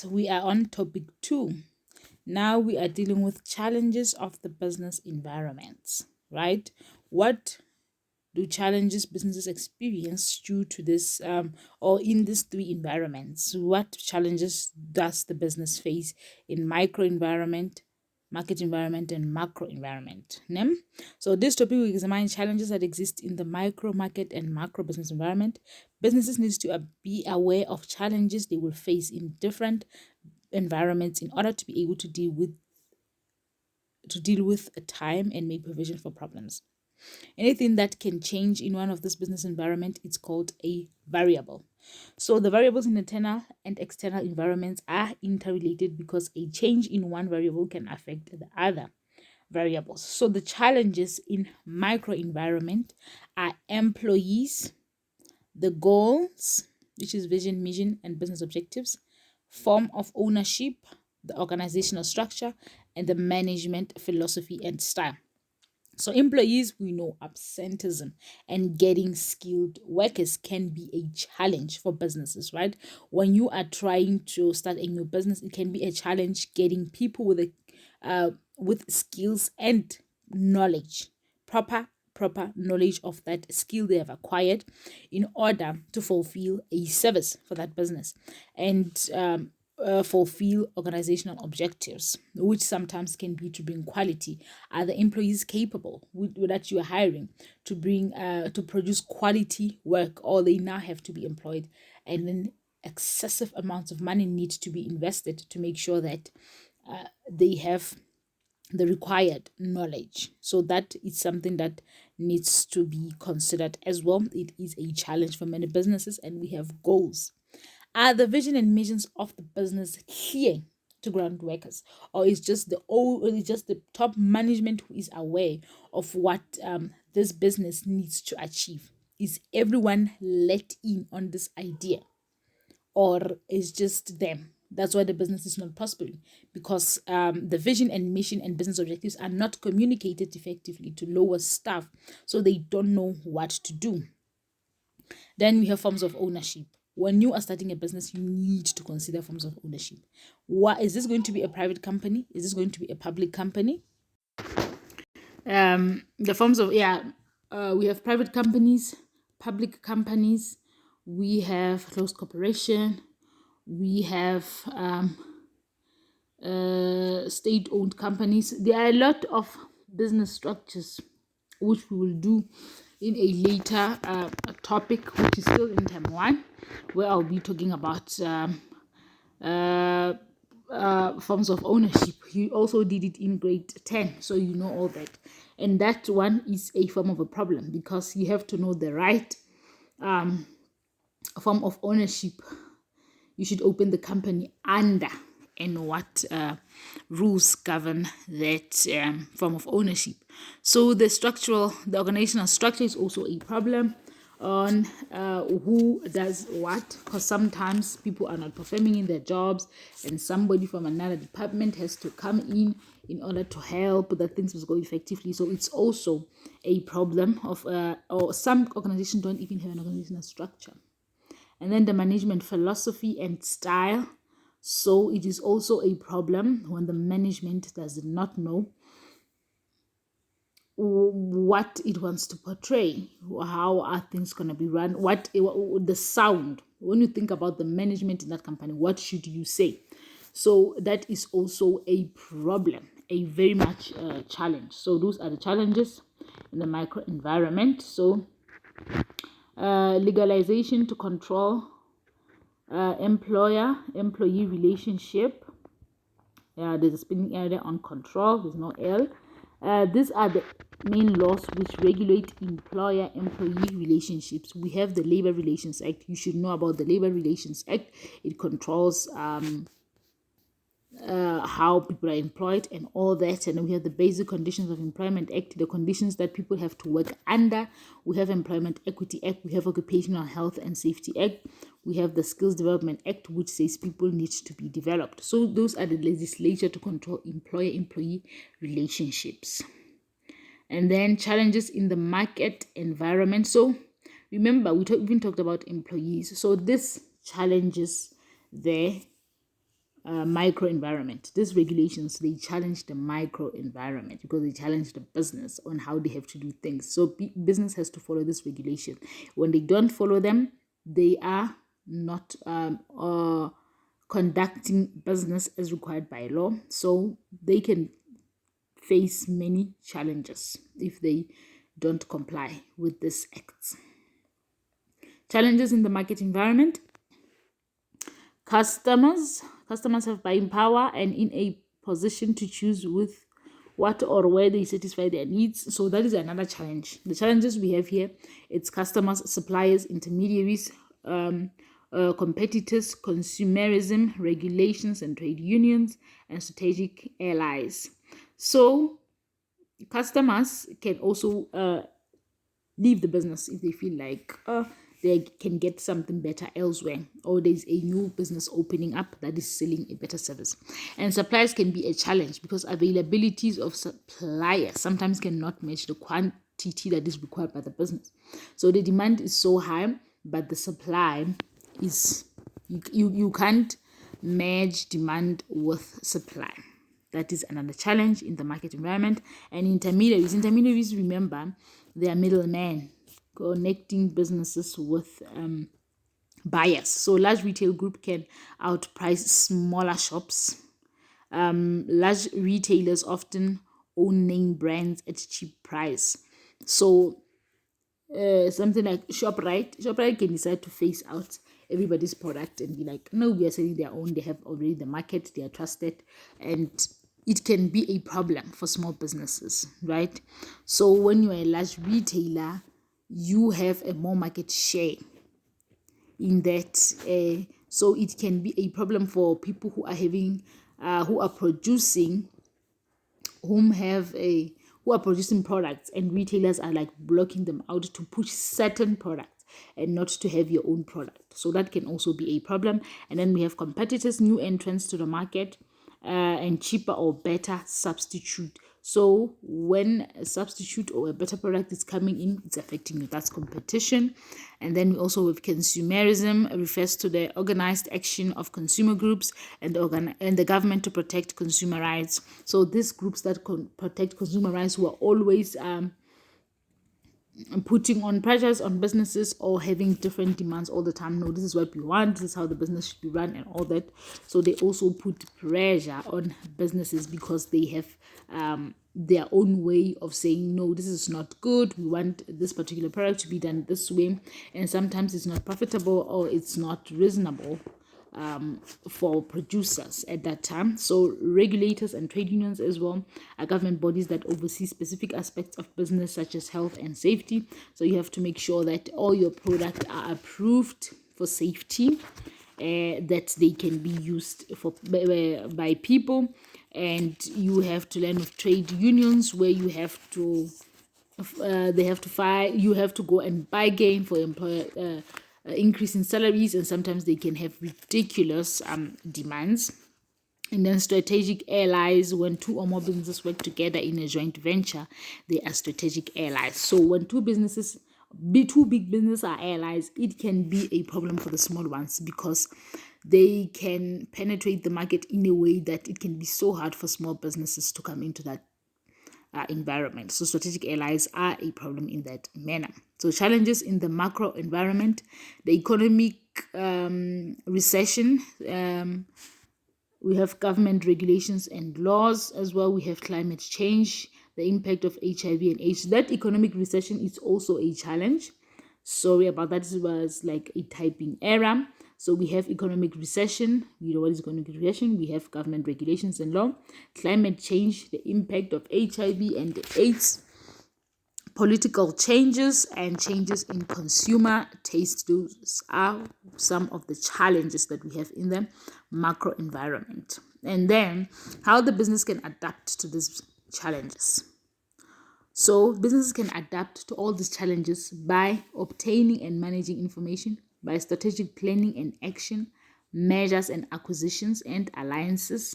we are on topic 2. Now we are dealing with challenges of the business environments, right? What do challenges businesses experience due to this or in these 3 environments? What challenges does the business face in micro environment, market environment, and macro environment? So this topic will examine challenges that exist in the micro market and macro business environment. Businesses need to be aware of challenges they will face in different environments in order to be able to deal with a time and make provision for problems. Anything that can change in one of this business environment is called a variable. So the variables in internal and external environments are interrelated because a change in one variable can affect the other variables. So the challenges in micro environment are employees, the goals, which is vision, mission, and business objectives, form of ownership, the organizational structure, and the management philosophy and style. So employees, we know absenteeism and getting skilled workers can be a challenge for businesses, right? When you are trying to start a new business, it can be a challenge getting people with skills and knowledge, proper knowledge of that skill they have acquired in order to fulfill a service for that business and fulfill organizational objectives, which sometimes can be to bring quality. Are the employees capable that you are hiring to bring to produce quality work, or they now have to be employed, and then excessive amounts of money need to be invested to make sure that they have the required knowledge. So that is something that needs to be considered as well. It is a challenge for many businesses, and we have goals. Are the vision and missions of the business clear to ground workers, or is just the top management who is aware of what this business needs to achieve? Is everyone let in on this idea, or is just them? That's why the business is not prospering, because the vision and mission and business objectives are not communicated effectively to lower staff, so they don't know what to do. Then we have forms of ownership. When you are starting a business, you need to consider forms of ownership. What is this going to be? A private company? Is this going to be a public company? The forms of we have private companies, public companies, we have closed corporation, we have state-owned companies. There are a lot of business structures which we will do in a later topic, which is still in term 1, where I'll be talking about forms of ownership. You also did it in grade 10, so you know all that. And that one is a form of a problem, because you have to know the right form of ownership you should open the company under, and what rules govern that form of ownership. So the organizational structure is also a problem on who does what, because sometimes people are not performing in their jobs, and somebody from another department has to come in order to help that things must go effectively. So it's also a problem of or some organizations don't even have an organizational structure. And then the management philosophy and style. So it is also a problem when the management does not know what it wants to portray. How are things going to be run? What the sound? When you think about the management in that company, what should you say? So that is also a problem, a very much challenge. So those are the challenges in the micro environment. So legalization to control employee relationship. There's a spinning area on control. There's no L. These are the main laws which regulate employer-employee relationships. We have the Labor Relations Act. You should know about the Labor Relations Act. It controls how people are employed and all that. And then we have the Basic Conditions of Employment Act, the conditions that people have to work under. We have Employment Equity Act. We have Occupational Health and Safety Act. We have the Skills Development Act, which says people need to be developed. So those are the legislature to control employer-employee relationships. And then challenges in the market environment. So remember, we even talked about employees. So this challenges there micro environment. These regulations, they challenge the micro environment because they challenge the business on how they have to do things. So business has to follow this regulation. When they don't follow them, they are not conducting business as required by law. So they can face many challenges if they don't comply with these acts. Challenges in the market environment. Customers have buying power and in a position to choose with what or where they satisfy their needs. So that is another challenge. The challenges we have here, it's customers, suppliers, intermediaries, competitors, consumerism, regulations and trade unions, and strategic allies. So customers can also leave the business if they feel like they can get something better elsewhere, or there's a new business opening up that is selling a better service. And suppliers can be a challenge because availabilities of suppliers sometimes cannot match the quantity that is required by the business. So the demand is so high, but the supply is you can't match demand with supply. That is another challenge in the market environment. And intermediaries, remember, they are middlemen connecting businesses with buyers. So large retail group can outprice smaller shops. Large retailers often own name brands at cheap price. So something like ShopRite can decide to phase out everybody's product and be like, no, we are selling their own. They have already the market, they are trusted, and it can be a problem for small businesses, right? So when you are a large retailer, you have a more market share in that. So it can be a problem for people who are producing products, and retailers are like blocking them out to push certain products and not to have your own product. So that can also be a problem. And then we have competitors, new entrants to the market, and cheaper or better substitute. So when a substitute or a better product is coming in, it's affecting you. That's competition. And then we also have consumerism. It refers to the organized action of consumer groups and the government to protect consumer rights. So these groups that protect consumer rights were always putting on pressures on businesses or having different demands all the time. No, this is what we want, this is how the business should be run and all that. So they also put pressure on businesses because they have their own way of saying, no, this is not good, we want this particular product to be done this way, and sometimes it's not profitable or it's not reasonable for producers at that time. So regulators and trade unions as well are government bodies that oversee specific aspects of business such as health and safety. So you have to make sure that all your products are approved for safety, that they can be used by people. And you have to learn with trade unions where you have to you have to go and bargain for employer increase in salaries, and sometimes they can have ridiculous demands. And then strategic allies, when two or more businesses work together in a joint venture, they are strategic allies. So when two big businesses are allies, it can be a problem for the small ones because they can penetrate the market in a way that it can be so hard for small businesses to come into that environment. So strategic allies are a problem in that manner. So challenges in the macro environment, the economic recession, we have government regulations and laws as well. We have climate change, the impact of HIV and AIDS. That economic recession is also a challenge. Sorry about that. This was like a typing error. So we have economic recession. You know what is economic recession? We have government regulations and law. Climate change, the impact of HIV and AIDS. Political changes and changes in consumer taste. Those are some of the challenges that we have in the macro environment. And then how the business can adapt to these challenges. So businesses can adapt to all these challenges by obtaining and managing information, by strategic planning and action, measures and acquisitions and alliances.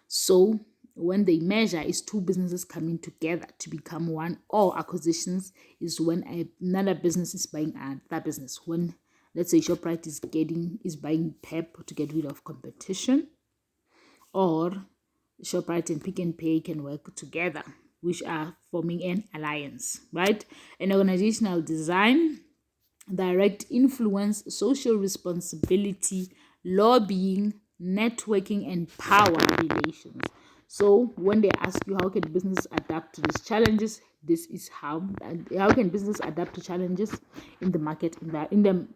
So when they measure is two businesses coming together to become one, or acquisitions is when another business is buying another business. When, let's say, ShopRite is buying Pep to get rid of competition. or ShopRite and Pick and Pay can work together, which are forming an alliance, right? An organizational design, direct influence, social responsibility, lobbying, networking, and power relations. So when they ask you how can business adapt to these challenges, this is how can business adapt to challenges in the market in the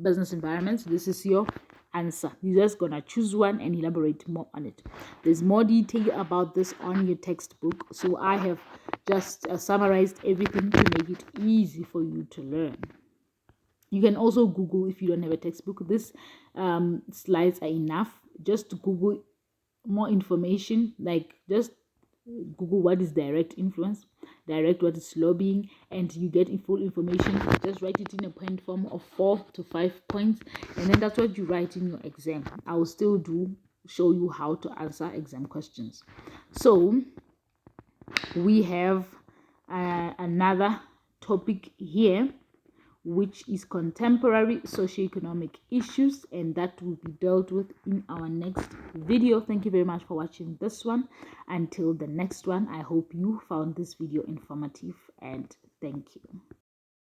business environments. This is your answer. You're just gonna choose one and elaborate more on it. There's more detail about this on your textbook, so I have just summarized everything to make it easy for you to learn. You can also Google if you don't have a textbook. This slides are enough. Just Google more information, like just Google what is direct influence, direct what is lobbying, and you get full information. Just write it in a point form of 4 to 5 points, and then that's what you write in your exam. I will still show you how to answer exam questions. So we have another topic here, which is contemporary socioeconomic issues, and that will be dealt with in our next video. Thank you very much for watching this one. Until the next one, I hope you found this video informative, and thank you.